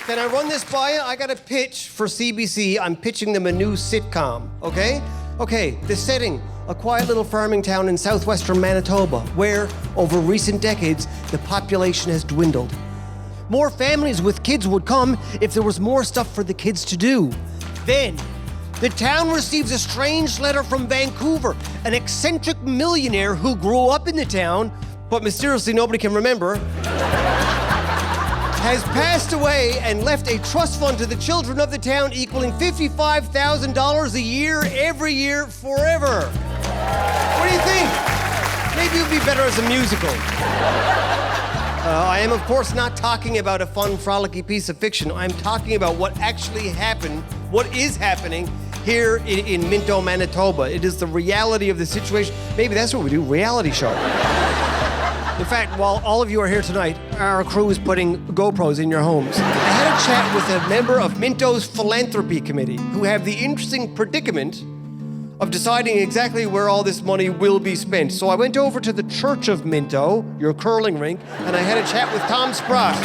Can I run this by you? I got a pitch for CBC. I'm pitching them a new sitcom, okay? Okay, the setting, a quiet little farming town in southwestern Manitoba, where, over recent decades, the population has dwindled. More families with kids would come if there was more stuff for the kids to do. Then, the town receives a strange letter from Vancouver, an eccentric millionaire who grew up in the town, but mysteriously nobody can remember, has passed away and left a trust fund to the children of the town equaling $55,000 a year, every year, forever. What do you think? Maybe it would be better as a musical. I am, of course, not talking about a fun, frolicky piece of fiction. I'm talking about what actually happened, what is happening here in Minto, Manitoba. It is the reality of the situation. Maybe that's what we do, reality show. In fact, while all of you are here tonight, our crew is putting GoPros in your homes. I had a chat with a member of Minto's philanthropy committee who have the interesting predicament of deciding exactly where all this money will be spent. So I went over to the Church of Minto, your curling rink, and I had a chat with Tom Sprott.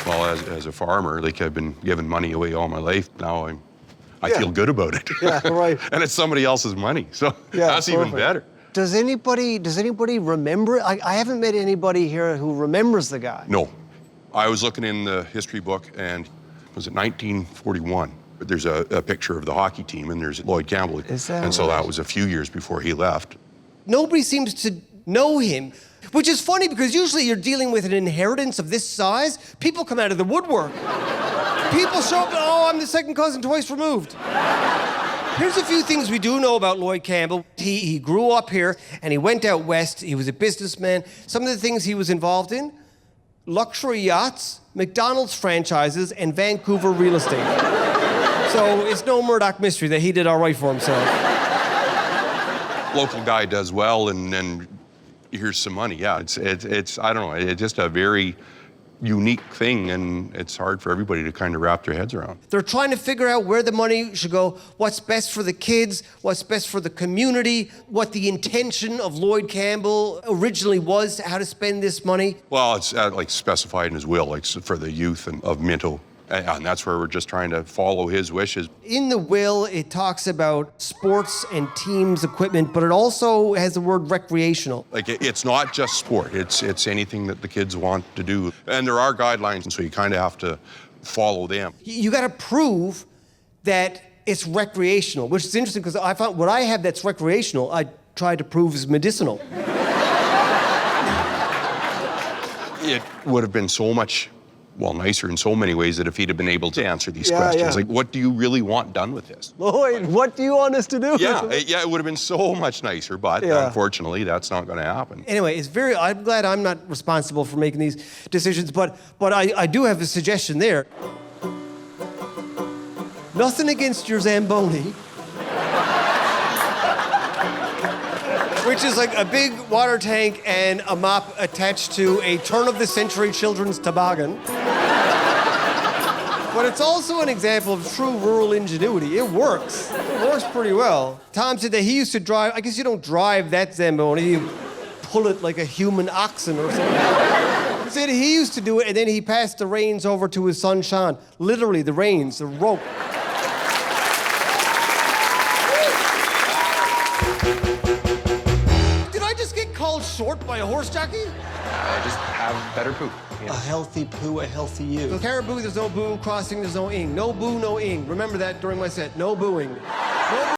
Well, as a farmer, like I've been giving money away all my life. Now I feel good about it. Yeah, right. And it's somebody else's money, so that's even better. Does anybody remember? I haven't met anybody here who remembers the guy. No. I was looking in the history book, and was it 1941? But there's a picture of the hockey team, and there's Lloyd Campbell. Is that and so right? that was a few years before he left. Nobody seems to know him, which is funny because usually you're dealing with an inheritance of this size. People come out of the woodwork. People show up, oh, I'm the second cousin twice removed. Here's a few things we do know about Lloyd Campbell. He grew up here and he went out west. He was a businessman. Some of the things he was involved in, luxury yachts, McDonald's franchises, and Vancouver real estate. So it's no Murdoch mystery that he did all right for himself. Local guy does well, and then here's some money. Yeah, it's I don't know, it's just a very unique thing, and it's hard for everybody to kind of wrap their heads around. They're trying to figure out where the money should go, what's best for the kids, what's best for the community, what the intention of Lloyd Campbell originally was, how to spend this money. Well, it's like specified in his will, like for the youth of Minto. And that's where we're just trying to follow his wishes. In the will, it talks about sports and teams equipment, but it also has the word recreational. Like, it's not just sport, it's anything that the kids want to do. And there are guidelines, and so you kind of have to follow them. You got to prove that it's recreational, which is interesting because I found what I have that's recreational, I tried to prove is medicinal. It would have been so much nicer in so many ways that if he'd have been able to answer these questions. Like, what do you really want done with this? Lloyd, what do you want us to do? Yeah, it would have been so much nicer, but unfortunately, that's not going to happen. Anyway, I'm glad I'm not responsible for making these decisions, but I do have a suggestion there. Nothing against your Zamboni, which is like a big water tank and a mop attached to a turn-of-the-century children's toboggan. But it's also an example of true rural ingenuity. It works. It works pretty well. Tom said that he used to drive, I guess you don't drive that Zamboni, you pull it like a human oxen or something. He said he used to do it, and then he passed the reins over to his son, Sean. Literally, the reins, the rope. Called short by a horse jockey? I just have better poop. A healthy poo, a healthy you. So caribou, there's no boo. Crossing, there's no ing. No boo, no ing. Remember that during my set. No booing. No